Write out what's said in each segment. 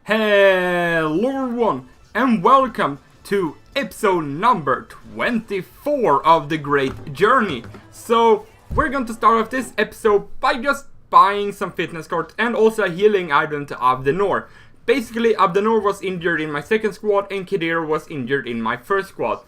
Hello everyone and welcome to episode number 24 of the Great Journey. So we're going to start off this episode by just buying some fitness cards and also a healing item to Abdenor. Basically Abdenor was injured in my second squad and Khedira was injured in my first squad.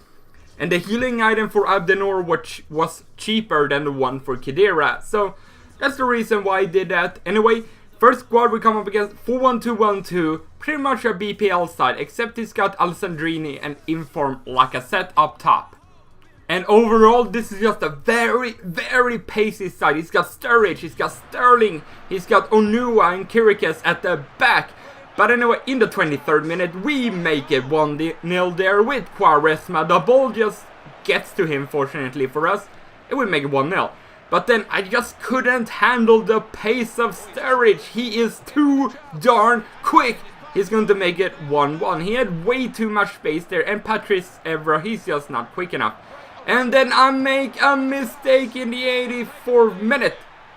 And the healing item for Abdenor was cheaper than the one for Khedira. So that's the reason why I did that. Anyway, first squad we come up against 4-1-2-1-2, pretty much a BPL side, except he's got Alessandrini and Inform Lacazette up top. And overall, this is just a very pacey side. He's got Sturridge, he's got Sterling, he's got Onua and Kirikes at the back. But anyway, in the 23rd minute, we make it 1-0 there with Quaresma. The ball just gets to him, fortunately for us. It would make it 1-0. But then I just couldn't handle the pace of Sturridge. He is too darn quick. He's going to make it 1-1. He had way too much space there. And Patrice Evra, he's just not quick enough. And then I make a mistake in the 84th minute.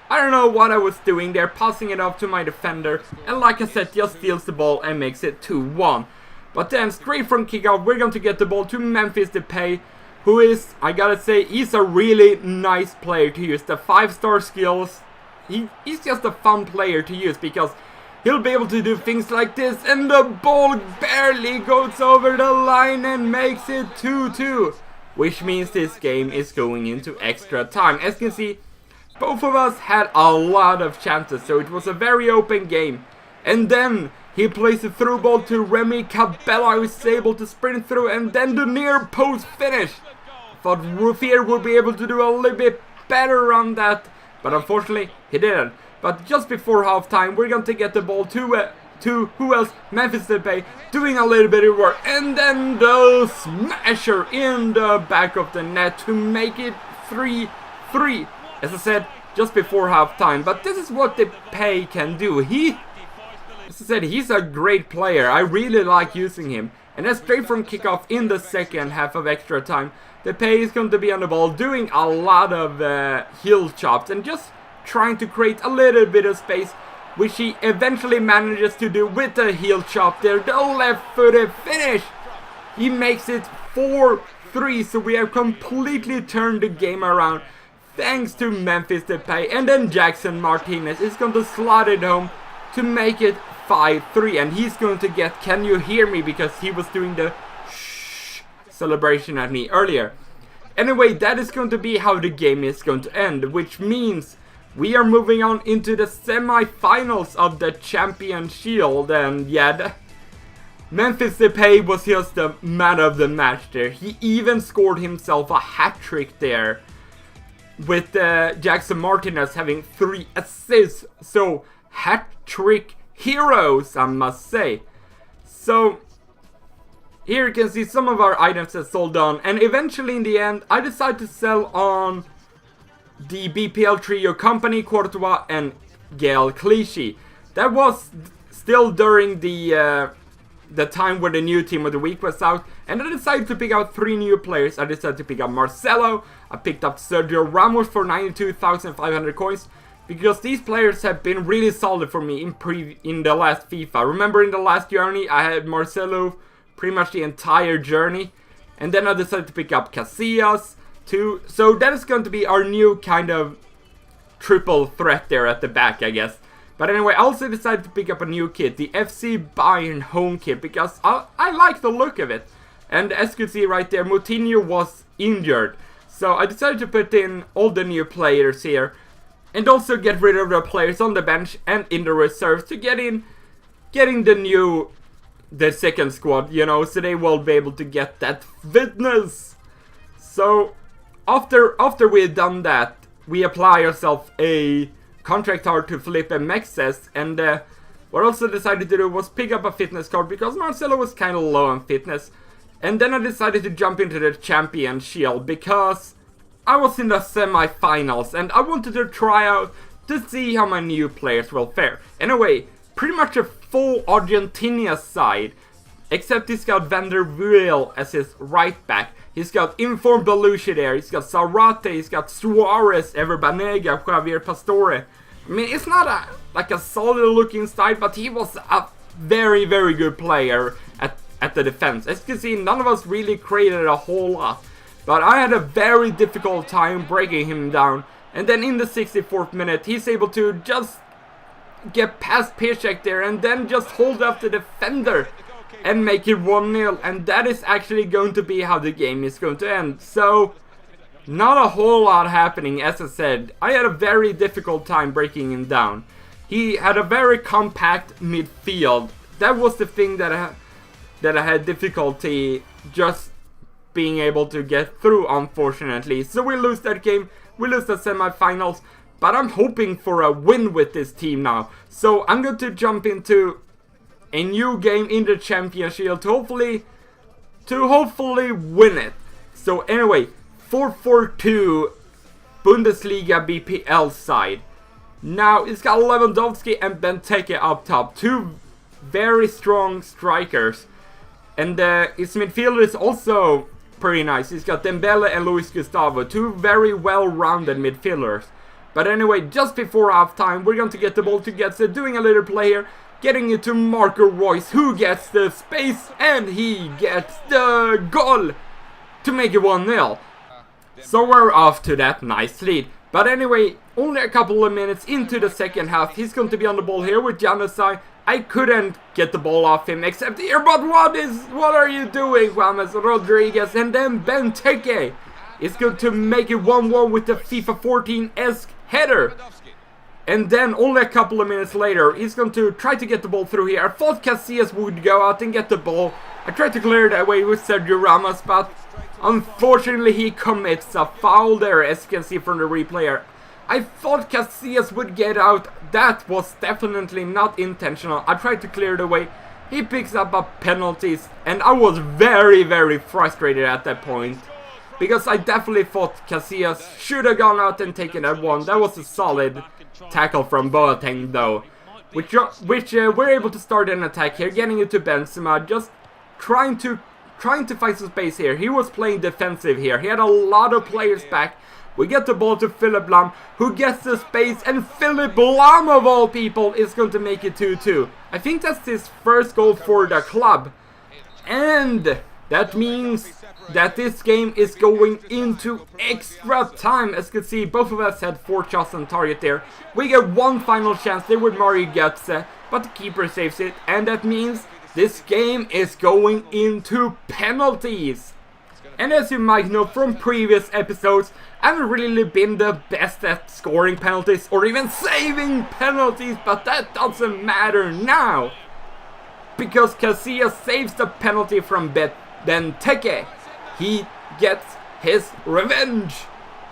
I don't know what I was doing there, passing it off to my defender. And like I said, just steals the ball and makes it 2-1. But then straight from kickoff, we're going to get the ball to Memphis Depay, who is, I gotta say, he's a really nice player to use. The 5-star skills, he's just a fun player to use because he'll be able to do things like this, and the ball barely goes over the line and makes it 2-2. Which means this game is going into extra time. As you can see, both of us had a lot of chances, so it was a very open game. And then he plays a through ball to Remy Cabella, who is able to sprint through, and then the near post finish. Thought Ruffier would be able to do a little bit better on that, but unfortunately he didn't. But just before halftime, we're going to get the ball to who else? Memphis Depay, doing a little bit of work, and then the smasher in the back of the net to make it 3-3. As I said, just before halftime. But this is what Depay can do. As I said, he's a great player. I really like using him. And then straight from kickoff in the second half of extra time, Depay is going to be on the ball, doing a lot of heel chops and just trying to create a little bit of space, which he eventually manages to do with the heel chop there. The left-footed finish. He makes it 4-3, so we have completely turned the game around, thanks to Memphis Depay. And then Jackson Martinez is going to slot it home to make it 5-3. And he's going to get, can you hear me? Because he was doing the shh celebration at me earlier. Anyway, that is going to be how the game is going to end, which means we are moving on into the semi-finals of the Champion Shield. And yeah, Memphis Depay was just the man of the match there. He even scored himself a hat-trick there, with Jackson Martinez having 3 assists. So, hat-trick heroes, I must say. So, here you can see some of our items that sold on. And eventually, in the end, I decided to sell on the BPL trio Company, Courtois, and Gael Clichy. That was still during the time where the new team of the week was out, and I decided to pick out 3 new players. I decided to pick up Marcelo, I picked up Sergio Ramos for 92,500 coins, because these players have been really solid for me in the last FIFA. Remember in the last journey, I had Marcelo pretty much the entire journey, and then I decided to pick up Casillas too. So that is going to be our new kind of triple threat there at the back, I guess. But anyway, I also decided to pick up a new kit, the FC Bayern home kit, because I like the look of it. And as you can see right there, Moutinho was injured. So I decided to put in all the new players here, and also get rid of the players on the bench and in the reserves to getting the second squad, you know, so they will be able to get that fitness. So after we had done that, we apply ourselves a contract card to Felipe Mexes, and what I also decided to do was pick up a fitness card because Marcelo was kind of low on fitness. And then I decided to jump into the Champion Shield because I was in the semi-finals and I wanted to try out to see how my new players will fare. Anyway, pretty much a full Argentina side, except he's got Van der Wiel as his right back. He's got Inform Belushi there, he's got Zarate, he's got Suarez, Ever Banega, Javier Pastore. I mean, it's not like a solid looking side, but he was a very, very good player at the defense. As you can see, none of us really created a whole lot. But I had a very difficult time breaking him down. And then in the 64th minute, he's able to just get past Piszczek there and then just hold up the defender and make it 1-0. And that is actually going to be how the game is going to end. So, not a whole lot happening, as I said. I had a very difficult time breaking him down. He had a very compact midfield. That was the thing that I had difficulty just being able to get through, unfortunately. So we lose that game, we lose the semifinals, but I'm hoping for a win with this team now. So I'm going to jump into a new game in the championship to hopefully win it. So anyway, 4-4-2 Bundesliga BPL side. Now it's got Lewandowski and Benteke up top, two very strong strikers. And his midfield is also pretty nice. He's got Dembele and Luis Gustavo, two very well-rounded midfielders. But anyway, just before halftime, we're going to get the ball to Getze, doing a little play here, getting it to Marco Reus, who gets the space, and he gets the goal to make it 1-0. So we're off to that nice lead. But anyway, only a couple of minutes into the second half, he's going to be on the ball here with Januzaj. I couldn't get the ball off him except here, but what are you doing, James Rodriguez? And then Benteke is going to make it 1-1 with the FIFA 14-esque header. And then only a couple of minutes later, he's going to try to get the ball through here. I thought Casillas would go out and get the ball. I tried to clear it away with Sergio Ramos, but unfortunately he commits a foul there, as you can see from the replay here. I thought Casillas would get out. That was definitely not intentional. I tried to clear it away. He picks up penalties, and I was very, very frustrated at that point, because I definitely thought Casillas should have gone out and taken that one. That was a solid tackle from Boateng though, which we're able to start an attack here, getting it to Benzema, just trying to find some space here. He was playing defensive here. He had a lot of players back. We get the ball to Philipp Lahm, who gets the space, and Philipp Lahm, of all people, is going to make it 2-2. I think that's his first goal for the club. And that means that this game is going into extra time. As you can see, both of us had 4 shots on target there. We get one final chance there with Mario Götze, but the keeper saves it. And that means this game is going into penalties. And as you might know from previous episodes, I haven't really been the best at scoring penalties or even saving penalties, but that doesn't matter now, because Casillas saves the penalty from Benteke. He gets his revenge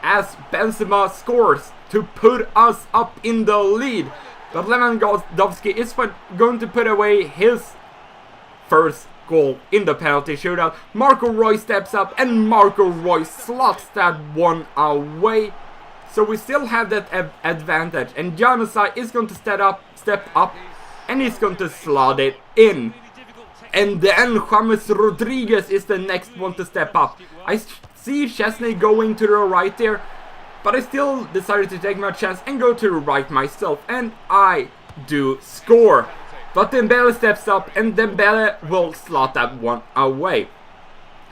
as Benzema scores to put us up in the lead. But Lewandowski is going to put away his first goal in the penalty shootout. Marco Reus steps up and Marco Reus slots that one away. So we still have that advantage, and Januzaj is going to step up and he's going to slot it in. And then James Rodriguez is the next one to step up. I see Chesney going to the right there, but I still decided to take my chance and go to the right myself, and I do score. But Dembele steps up, and Dembele will slot that one away.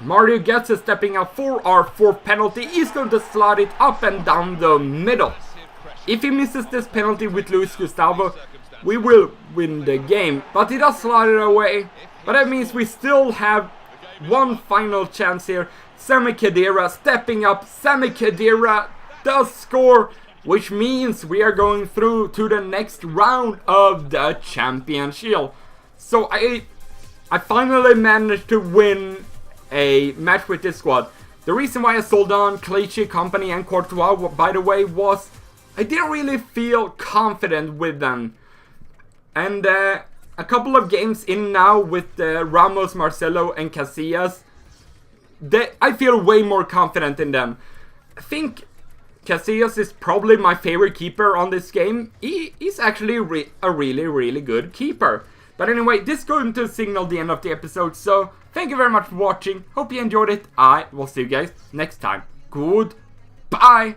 Mario Götze stepping up for our 4th penalty. He's going to slot it up and down the middle. If he misses this penalty with Luis Gustavo, we will win the game. But he does slot it away. But that means we still have one final chance here. Sami Khedira stepping up. Sami Khedira does score, which means we are going through to the next round of the championship. So I finally managed to win a match with this squad. The reason why I sold on Clichy, Company and Courtois, by the way, was I didn't really feel confident with them. And a couple of games in now with Ramos, Marcelo and Casillas, I feel way more confident in them. I think Casillas is probably my favorite keeper on this game. He's actually a really, really good keeper. But anyway, this is going to signal the end of the episode. So, thank you very much for watching. Hope you enjoyed it. I will see you guys next time. Goodbye.